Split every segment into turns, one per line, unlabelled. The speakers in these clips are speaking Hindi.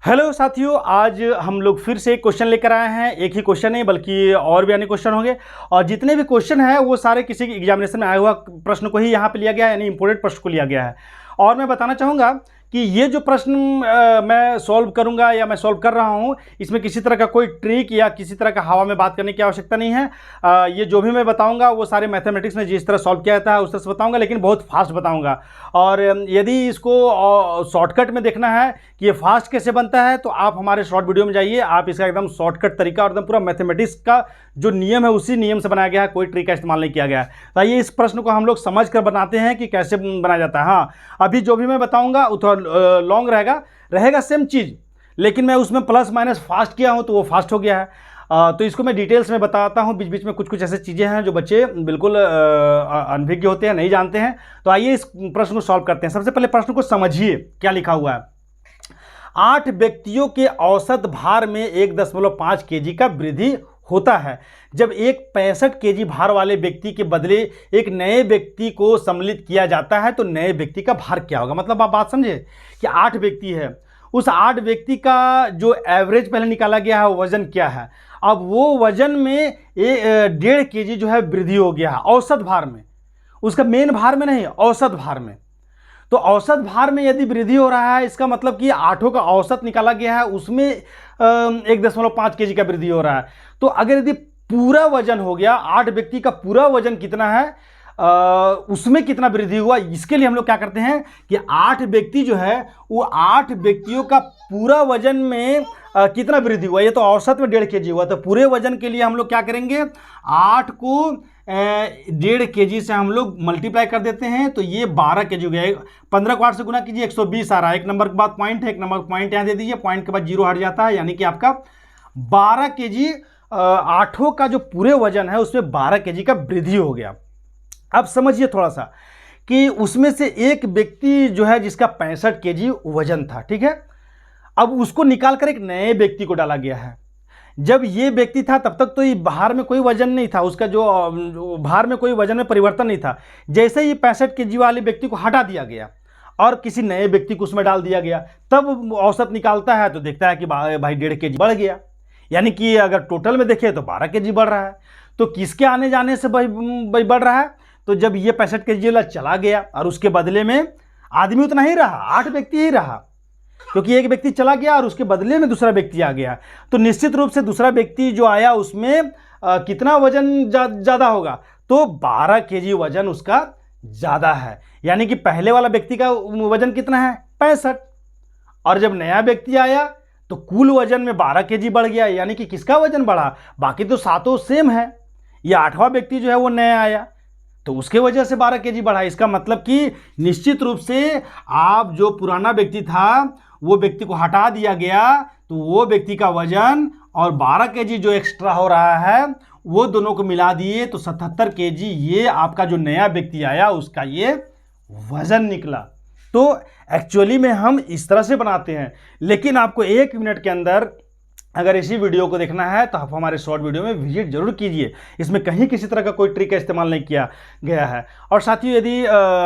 हेलो साथियों, आज हम लोग फिर से एक क्वेश्चन लेकर आए हैं। एक ही क्वेश्चन नहीं बल्कि और भी अन्य क्वेश्चन होंगे और जितने भी क्वेश्चन हैं वो सारे किसी एग्जामिनेशन में आया हुआ प्रश्न को ही यहाँ पे लिया गया है, यानी इंपोर्टेड प्रश्न को लिया गया है। और मैं बताना चाहूँगा कि ये जो प्रश्न मैं सॉल्व करूँगा या मैं सॉल्व कर रहा हूँ, इसमें किसी तरह का कोई ट्रिक या किसी तरह का हवा में बात करने की आवश्यकता नहीं है। ये जो भी मैं बताऊँगा वो सारे मैथमेटिक्स में जिस तरह सॉल्व किया जाता है उस तरह से बताऊँगा, लेकिन बहुत फास्ट बताऊँगा। और यदि इसको शॉर्टकट में देखना है कि ये फास्ट कैसे बनता है, तो आप हमारे शॉर्ट वीडियो में जाइए। आप इसका एकदम शॉर्टकट तरीका और एकदम पूरा मैथमेटिक्स का जो नियम है उसी नियम से बनाया गया है, कोई ट्रिक का इस्तेमाल नहीं किया गया है। तो आइए इस प्रश्न को हम लोग समझ कर बनाते हैं कि कैसे बनाया जाता है। हाँ, अभी जो भी मैं बताऊंगा वो थोड़ा लॉन्ग रहेगा सेम चीज़, लेकिन मैं उसमें प्लस माइनस फास्ट किया हूँ तो वो फास्ट हो गया है। तो इसको मैं डिटेल्स में बताता हूँ। बीच बीच में कुछ कुछ ऐसी चीज़ें हैं जो बच्चे बिल्कुल अनभिज्ञ होते हैं, नहीं जानते हैं। तो आइए इस प्रश्न को सॉल्व करते हैं। सबसे पहले प्रश्न को समझिए क्या लिखा हुआ है। 8 व्यक्तियों के औसत भार में 1.5 केजी का वृद्धि होता है। जब एक 65 केजी भार वाले व्यक्ति के बदले एक नए व्यक्ति को सम्मिलित किया जाता है तो नए व्यक्ति का भार क्या होगा। मतलब आप बात समझे कि 8 व्यक्ति है, उस 8 व्यक्ति का जो एवरेज पहले निकाला गया है वजन क्या है। अब वो वजन में 1.5 केजी जो है वृद्धि हो गया है औसत भार में, उसका मेन भार में नहीं, औसत भार में। तो औसत भार में यदि वृद्धि हो रहा है, इसका मतलब कि 8 का औसत निकाला गया है, उसमें 1.5 केजी का वृद्धि हो रहा है। तो अगर यदि पूरा वजन हो गया, 8 व्यक्ति का पूरा वजन कितना है, उसमें कितना वृद्धि हुआ, इसके लिए हम लोग क्या करते हैं कि 8 व्यक्ति जो है वो 8 व्यक्तियों का पूरा वजन में कितना वृद्धि हुआ। ये तो औसत में 1.5 केजी हुआ, तो पूरे वजन के लिए हम लोग क्या करेंगे, 8 को 1.5 केजी से हम लोग मल्टीप्लाई कर देते हैं तो ये 12 केजी हो गया। 15 को 8 से गुना कीजिए, 120 आ रहा है। एक नंबर के बाद पॉइंट है, एक नंबर पॉइंट यहाँ दे दीजिए, पॉइंट के बाद 0 हट जाता है, यानी कि आपका 12 केजी 8 का जो पूरे वजन है उसमें 12 केजी का वृद्धि हो गया। अब समझिए थोड़ा सा कि उसमें से एक व्यक्ति जो है जिसका 65 केजी वजन था, ठीक है, अब उसको निकाल कर एक नए व्यक्ति को डाला गया है। जब ये व्यक्ति था तब तक तो ये भार में कोई वजन नहीं था, उसका जो भार में कोई वजन में परिवर्तन नहीं था। जैसे ही 65 केजी वाले व्यक्ति को हटा दिया गया और किसी नए व्यक्ति को उसमें डाल दिया गया, तब औसत निकालता है तो देखता है कि भाई 1.5 केजी बढ़ गया, यानी कि अगर टोटल में देखें तो 12 केजी बढ़ रहा है। तो किसके आने जाने से भाई बढ़ रहा है, तो जब ये 65 केजी वाला चला गया और उसके बदले में आदमी उतना ही रहा, 8 व्यक्ति ही रहा, क्योंकि एक व्यक्ति चला गया और उसके बदले में दूसरा व्यक्ति आ गया। तो निश्चित रूप से दूसरा व्यक्ति जो आया उसमें कितना वजन ज़्यादा होगा, तो 12 केजी वजन उसका ज़्यादा है। यानी कि पहले वाला व्यक्ति का वजन कितना है, 65, और जब नया व्यक्ति आया तो कुल वजन में 12 केजी बढ़ गया। यानी कि किसका वजन बढ़ा, बाकी तो सातों सेम है, ये 8वां व्यक्ति जो है वो नया आया तो उसके वजह से 12 केजी बढ़ा। इसका मतलब कि निश्चित रूप से आप जो पुराना व्यक्ति था वो व्यक्ति को हटा दिया गया तो वो व्यक्ति का वजन और 12 केजी जो एक्स्ट्रा हो रहा है वो दोनों को मिला दिए तो 77 केजी ये आपका जो नया व्यक्ति आया उसका ये वजन निकला। तो एक्चुअली में हम इस तरह से बनाते हैं, लेकिन आपको 1 मिनट के अंदर अगर इसी वीडियो को देखना है तो आप हमारे शॉर्ट वीडियो में विजिट जरूर कीजिए। इसमें कहीं किसी तरह का कोई ट्रिक का इस्तेमाल नहीं किया गया है। और साथियों, यदि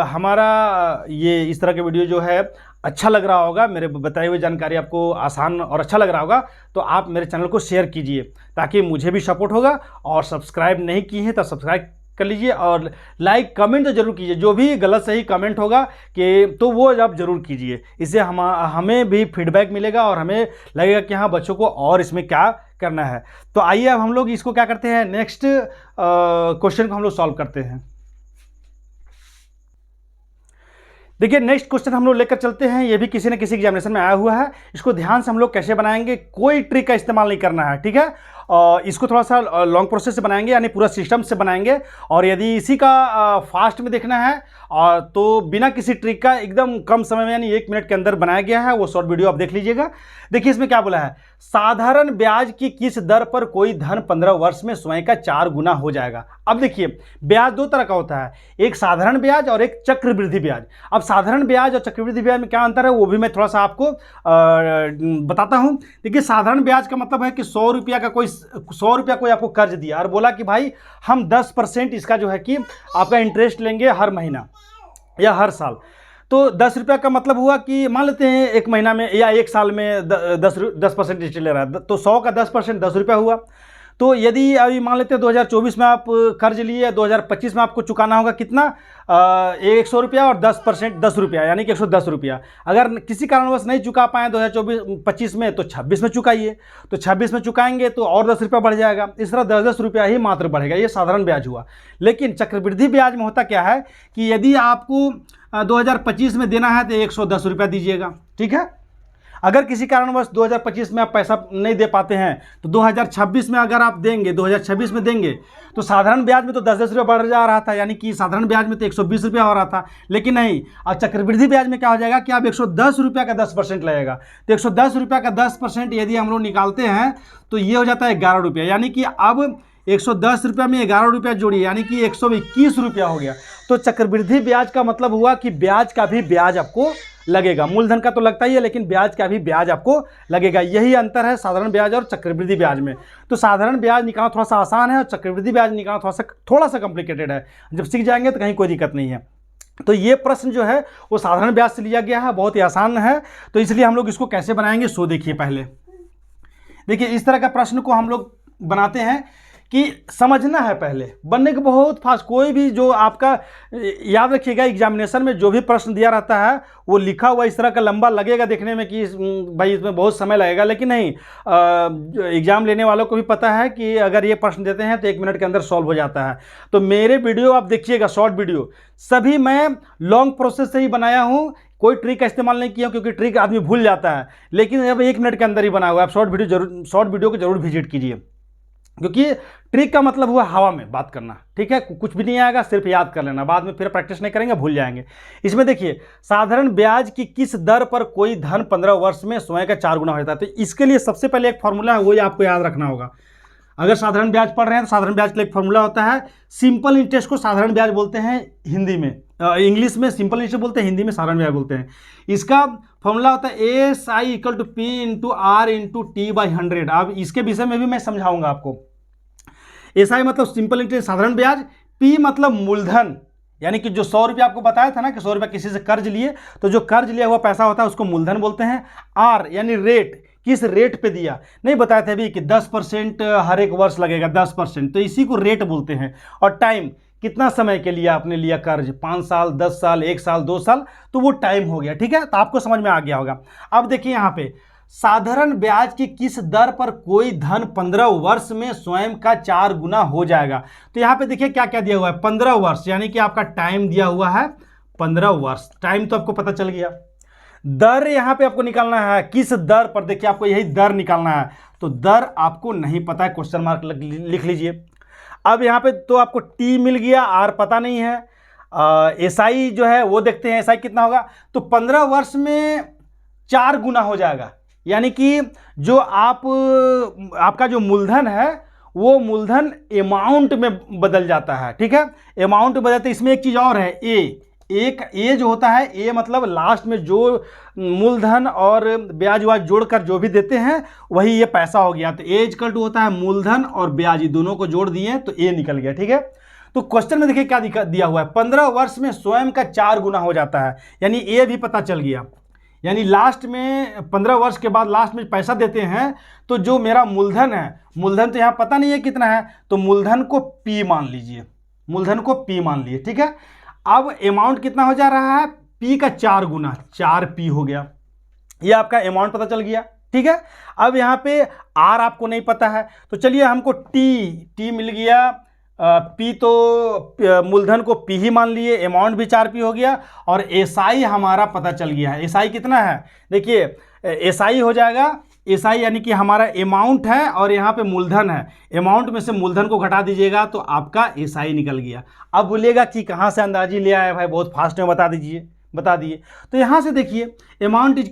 हमारा ये इस तरह के वीडियो जो है अच्छा लग रहा होगा, मेरे बताई हुई जानकारी आपको आसान और अच्छा लग रहा होगा, तो आप मेरे चैनल को शेयर कीजिए ताकि मुझे भी सपोर्ट होगा। और सब्सक्राइब नहीं किए हैं तो सब्सक्राइब कर लीजिए और लाइक कमेंट तो जरूर कीजिए। जो भी गलत सही कमेंट होगा कि तो वो आप जरूर कीजिए, इससे हमें भी फीडबैक मिलेगा और हमें लगेगा कि हाँ बच्चों को और इसमें क्या करना है। तो आइए अब हम लोग इसको क्या करते हैं, नेक्स्ट क्वेश्चन को हम लोग सॉल्व करते हैं। देखिए नेक्स्ट क्वेश्चन हम लोग लेकर चलते हैं। ये भी किसी न किसी एग्जामिनेशन में आया हुआ है। इसको ध्यान से हम लोग कैसे बनाएंगे, कोई ट्रिक का इस्तेमाल नहीं करना है, ठीक है। इसको थोड़ा सा लॉन्ग प्रोसेस से बनाएंगे, यानी पूरा सिस्टम से बनाएंगे। और यदि इसी का फास्ट में देखना है तो बिना किसी ट्रिक का एकदम कम समय में यानी 1 मिनट के अंदर बनाया गया है, वो शॉर्ट वीडियो आप देख लीजिएगा। देखिए इसमें क्या बोला है, साधारण ब्याज की किस दर पर कोई धन 15 वर्ष में स्वयं का 4 गुना हो जाएगा। अब देखिए ब्याज 2 तरह का होता है, एक साधारण ब्याज और एक चक्रवृद्धि ब्याज। अब साधारण ब्याज और चक्रवृद्धि ब्याज में क्या अंतर है वो भी मैं थोड़ा सा आपको बताता हूं। देखिए साधारण ब्याज का मतलब है कि 100 रुपया कोई आपको कर्ज दिया और बोला कि भाई हम 10% इसका जो है कि आपका इंटरेस्ट लेंगे हर महीना या हर साल। तो 10 रुपये का मतलब हुआ कि मान लेते हैं एक महीना में या एक साल में 10% इंटरेस्ट ले रहा है, तो 100 का 10% 10 रुपया हुआ। तो यदि अभी मान लेते हैं 2024 में आप कर्ज लिए, 2025 में आपको चुकाना होगा कितना, 100 रुपया और 10% 10 रुपया, यानी कि 110 रुपया। अगर किसी कारणवश नहीं चुका पाएँ 2024-25 में, तो 26 में चुकाइए। तो 26 में चुकाएंगे तो और 10 रुपया बढ़ जाएगा। इस तरह 10-10 रुपया ही मात्र बढ़ेगा। ये साधारण ब्याज हुआ। लेकिन चक्रवृद्धि ब्याज में होता क्या है कि यदि आपको 2025 में देना है तो 110 रुपया दीजिएगा, ठीक है। अगर किसी कारणवश 2025 में आप पैसा नहीं दे पाते हैं तो 2026 में अगर आप देंगे, 2026 में देंगे, तो साधारण ब्याज में तो 10-10 रुपये बढ़ जा रहा था, यानी कि साधारण ब्याज में तो 120 रुपया हो रहा था। लेकिन नहीं, और चक्रवृद्धि ब्याज में क्या हो जाएगा कि आप 110 रुपया का 10% लगेगा। तो 110 रुपया का 10% यदि हम लोग निकालते हैं तो ये हो जाता है 11 रुपया, यानी कि अब 110 रुपया में 11 रुपया जोड़िए, यानी कि 121 रुपया हो गया। तो चक्रवृद्धि ब्याज का मतलब हुआ कि ब्याज का भी ब्याज आपको लगेगा। मूलधन का तो लगता ही है, लेकिन ब्याज का भी ब्याज आपको लगेगा। यही अंतर है साधारण ब्याज और चक्रवृद्धि ब्याज में। तो साधारण ब्याज निकालना थोड़ा सा आसान है और चक्रवृद्धि ब्याज निकालना थोड़ा सा कॉम्प्लिकेटेड है। जब सीख जाएंगे तो कहीं कोई दिक्कत नहीं है। तो ये प्रश्न जो है वो साधारण ब्याज से लिया गया है, बहुत ही आसान है। तो इसलिए हम लोग इसको कैसे बनाएंगे सो देखिए। पहले देखिए, इस तरह का प्रश्न को हम लोग बनाते हैं कि समझना है पहले, बनने के बहुत फास्ट। कोई भी जो आपका, याद रखिएगा, एग्जामिनेशन में जो भी प्रश्न दिया रहता है वो लिखा हुआ इस तरह का लंबा लगेगा देखने में कि भाई इसमें बहुत समय लगेगा, लेकिन नहीं, एग्जाम लेने वालों को भी पता है कि अगर ये प्रश्न देते हैं तो 1 मिनट के अंदर सॉल्व हो जाता है। तो मेरे वीडियो आप देखिएगा, शॉर्ट वीडियो सभी मैं लॉन्ग प्रोसेस से ही बनाया हूँ। कोई ट्रिक का इस्तेमाल नहीं किया, क्योंकि ट्रिक आदमी भूल जाता है, लेकिन अब 1 मिनट के अंदर ही बना हुआ है। आप शॉर्ट वीडियो को जरूर विजिट कीजिए, क्योंकि ट्रिक का मतलब हुआ हवा में बात करना, ठीक है। कुछ भी नहीं आएगा, सिर्फ याद कर लेना, बाद में फिर प्रैक्टिस नहीं करेंगे, भूल जाएंगे। इसमें देखिए, साधारण ब्याज की किस दर पर कोई धन 15 वर्ष में स्वयं का 4 गुना हो जाता है। तो इसके लिए सबसे पहले एक फॉर्मूला है, वही आपको याद रखना होगा। अगर साधारण ब्याज पढ़ रहे हैं तो साधारण ब्याज के लिए एक फॉर्मूला होता है। सिंपल इंटरेस्ट को साधारण ब्याज बोलते हैं हिंदी में, इंग्लिश में सिंपल इंटरेस्ट बोलते हैं, हिंदी में साधारण ब्याज बोलते हैं। इसका फॉर्मूला होता है SI = P × R × T/100। अब इसके विषय में भी मैं समझाऊंगा आपको। SI मतलब सिंपल इंटरेस्ट, साधारण ब्याज। P मतलब मूलधन, यानी कि जो 100 रुपया आपको बताया था ना कि 100 रुपया किसी से कर्ज लिए, तो जो कर्ज लिया हुआ पैसा होता है उसको मूलधन बोलते हैं। R यानी रेट, किस रेट पे दिया, नहीं बताया था अभी कि 10% हर एक वर्ष लगेगा, 10%, तो इसी को रेट बोलते हैं। और टाइम, कितना समय के लिए आपने लिया कर्ज, 5 साल, 10 साल, 1 साल, 2 साल, तो वो टाइम हो गया, ठीक है। तो आपको समझ में आ गया होगा। अब देखिए यहाँ पे, साधारण ब्याज की किस दर पर कोई धन 15 वर्ष में स्वयं का 4 गुना हो जाएगा। तो यहाँ पे देखिए क्या क्या दिया हुआ है, 15 वर्ष, यानी कि आपका टाइम दिया हुआ है 15 वर्ष। टाइम तो आपको पता चल गया। दर यहाँ पे आपको निकालना है, किस दर पर, देखिए आपको यही दर निकालना है। तो दर आपको नहीं पता है, क्वेश्चन मार्क लिख लीजिए। अब यहाँ पे तो आपको T मिल गया, R पता नहीं है। SI जो है वो देखते हैं, SI कितना होगा। तो 15 वर्ष में 4 गुना हो जाएगा, यानी कि जो आपका जो मूलधन है वो मूलधन अमाउंट में बदल जाता है, ठीक है। अमाउंट बदलते, इसमें एक चीज़ और है, ए जो होता है, ए मतलब लास्ट में जो मूलधन और ब्याज वाज जोड़कर जो भी देते हैं वही ये पैसा हो गया। तो ए = होता है मूलधन और ब्याज, दोनों को जोड़ दिए तो ए निकल गया, ठीक है। तो क्वेश्चन में देखिए क्या दिया हुआ है, 15 वर्ष में स्वयं का 4 गुना हो जाता है, यानी ए भी पता चल गया। यानी लास्ट में 15 वर्ष के बाद लास्ट में पैसा देते हैं, तो जो मेरा मूलधन है, मूलधन तो यहाँ पता नहीं है कितना है, तो मूलधन को P मान लीजिए, मूलधन को P मान लिए, ठीक है। अब अमाउंट कितना हो जा रहा है, P का 4 गुना, 4P हो गया। ये आपका अमाउंट पता चल गया, ठीक है। अब यहाँ पे R आपको नहीं पता है, तो चलिए हमको T मिल गया। P तो मूलधन को P ही मान लिए, अमाउंट भी 4P हो गया, और SI हमारा पता चल गया है। SI कितना है, देखिए SI हो जाएगा, SI यानी कि हमारा अमाउंट है और यहाँ पे मूलधन है, अमाउंट में से मूलधन को घटा दीजिएगा तो आपका SI निकल गया। अब बोलिएगा कि कहाँ से अंदाजी लिया है भाई, बहुत फास्ट में बता दिए। तो यहाँ से देखिए, अमाउंट =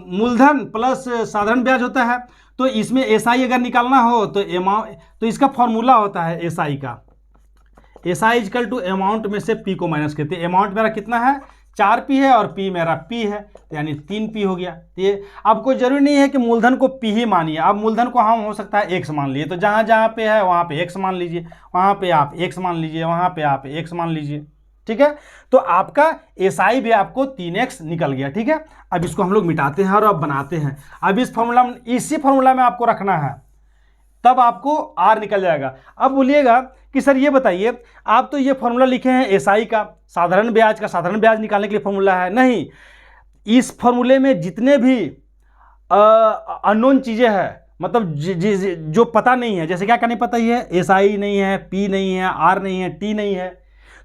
मूलधन प्लस साधारण ब्याज होता है। तो इसमें SI अगर निकालना हो तो इसका फॉर्मूला होता है SI का, SI = अमाउंट में से P को माइनस करते हैं। अमाउंट मेरा कितना है, 4P है, और P मेरा P है, तो यानी 3P हो गया। ये अब कोई जरूरी नहीं है कि मूलधन को P ही मानिए, अब मूलधन को हम हो सकता है X मान लिए, तो जहाँ पे है वहाँ पे X मान लीजिए, वहाँ पे आप X मान लीजिए, वहाँ पे आप X मान लीजिए, ठीक है। तो आपका SI भी आपको 3x निकल गया, ठीक है। अब इसको हम लोग मिटाते हैं और अब बनाते हैं। अब इस फॉर्मूला में, इसी फॉर्मूला में आपको रखना है, तब आपको R निकल जाएगा। अब बोलिएगा कि सर ये बताइए, आप तो ये फॉर्मूला लिखे हैं SI का, साधारण ब्याज का, साधारण ब्याज निकालने के लिए फॉर्मूला है। नहीं, इस फॉर्मूले में जितने भी अननोन चीज़ें हैं, मतलब जो पता नहीं है, जैसे क्या क्या नहीं पता ही है, SI नहीं है, P नहीं है, R नहीं है, T नहीं है,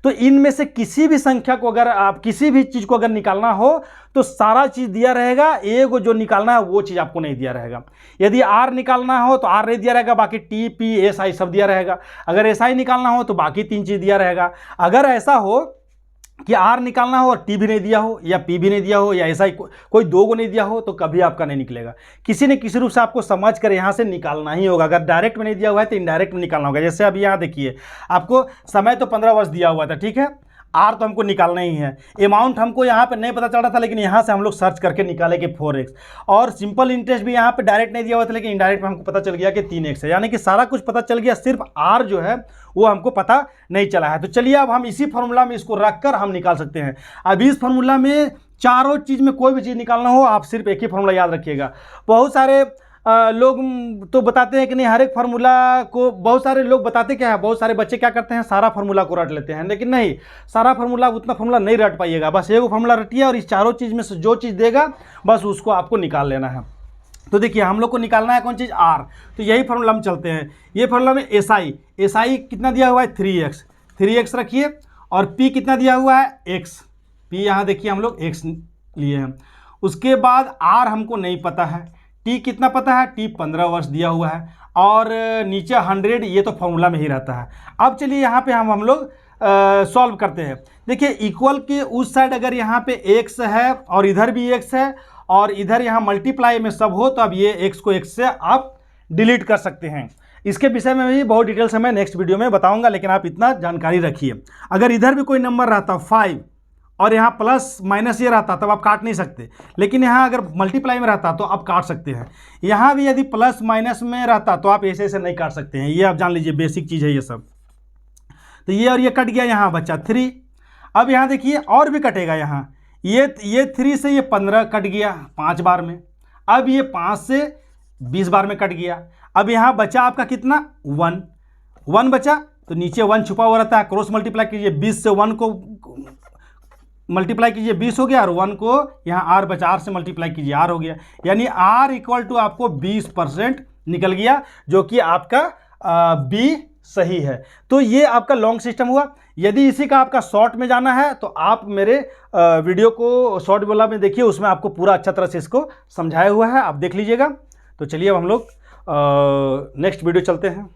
तो इनमें से किसी भी संख्या को अगर आप, किसी भी चीज़ को अगर निकालना हो तो सारा चीज़ दिया रहेगा, एक जो निकालना है वो चीज़ आपको नहीं दिया रहेगा। यदि R निकालना हो तो R नहीं दिया रहेगा, बाकी T, P, SI सब दिया रहेगा। अगर SI निकालना हो तो बाकी 3 चीज़ दिया रहेगा। अगर ऐसा हो कि R निकालना हो और T भी नहीं दिया हो, या P भी नहीं दिया हो, या SI कोई 2 को नहीं दिया हो, तो कभी आपका नहीं निकलेगा। किसी न किसी रूप से आपको समझ कर यहाँ से निकालना ही होगा। अगर डायरेक्ट में नहीं दिया हुआ है तो इनडायरेक्ट में निकालना होगा। जैसे अभी यहाँ देखिए, आपको समय तो 15 वर्ष दिया हुआ था, ठीक है, R तो हमको निकालना ही है। अमाउंट हमको यहाँ पे नहीं पता चल रहा था, लेकिन यहाँ से हम लोग सर्च करके निकाले कि 4x, और सिंपल इंटरेस्ट भी यहाँ पे डायरेक्ट नहीं दिया हुआ था, लेकिन इनडायरेक्ट में हमको पता चल गया कि 3x है। यानी कि सारा कुछ पता चल गया, सिर्फ R जो है वो हमको पता नहीं चला है। तो चलिए अब हम इसी फॉर्मूला में इसको रख कर हम निकाल सकते हैं। अब इस फॉर्मूला में चारों चीज़ में कोई भी चीज़ निकालना हो, आप सिर्फ एक ही फॉर्मूला याद रखिएगा। बहुत सारे लोग तो बताते हैं कि नहीं, हर एक फार्मूला को, बहुत सारे लोग बताते क्या है, बहुत सारे बच्चे क्या करते हैं, सारा फार्मूला को रट लेते हैं, लेकिन नहीं, सारा फार्मूला, उतना फार्मूला नहीं रट पाइएगा। बस एक फार्मूला रटिए और इस चारों चीज़ में से जो चीज़ देगा बस उसको आपको निकाल लेना है। तो देखिए, हम लोग को निकालना है कौन चीज़, R, तो यही फार्मूला हम चलते हैं। ये फार्मूला में SI कितना दिया हुआ है, 3x रखिए, और P कितना दिया हुआ है, x, P यहाँ देखिए हम लोग x लिए हैं। उसके बाद R हमको नहीं पता है, T कितना पता है, T 15 वर्ष दिया हुआ है, और नीचे 100, ये तो फॉर्मूला में ही रहता है। अब चलिए यहाँ पे हम लोग सॉल्व करते हैं। देखिए, इक्वल के उस साइड अगर यहाँ पे x है और इधर भी x है और इधर यहाँ मल्टीप्लाई में सब हो, तो अब ये x को x से आप डिलीट कर सकते हैं। इसके विषय में भी बहुत डिटेल से मैं नेक्स्ट वीडियो में बताऊंगा, लेकिन आप इतना जानकारी रखिए। अगर इधर भी कोई नंबर रहता 5 और यहाँ प्लस माइनस ये रहता, तब आप काट नहीं सकते, लेकिन यहाँ अगर मल्टीप्लाई में रहता तो आप काट सकते हैं। यहाँ भी यदि प्लस माइनस में रहता तो आप ऐसे ऐसे नहीं काट सकते हैं, ये आप जान लीजिए, बेसिक चीज़ है ये सब। तो ये और ये कट गया, यहाँ बचा 3। अब यहाँ देखिए और भी कटेगा, यहाँ ये 3 से ये 15 कट गया 5 बार में। अब ये 5 से 20 बार में कट गया। अब यहाँ बचा आपका कितना, 1 बचा, तो नीचे 1 छुपा हुआ रहता है, क्रॉस मल्टीप्लाई कीजिए, 20 से 1 को मल्टीप्लाई कीजिए, 20 हो गया, और 1 को यहाँ R बचा, R से मल्टीप्लाई कीजिए, R हो गया। यानी R इक्वल टू आपको 20% निकल गया, जो कि आपका B सही है। तो ये आपका लॉन्ग सिस्टम हुआ। यदि इसी का आपका शॉर्ट में जाना है तो आप मेरे वीडियो को शॉर्ट वाला में देखिए, उसमें आपको पूरा अच्छा तरह से इसको समझाया हुआ है, आप देख लीजिएगा। तो चलिए अब हम लोग नेक्स्ट वीडियो चलते हैं।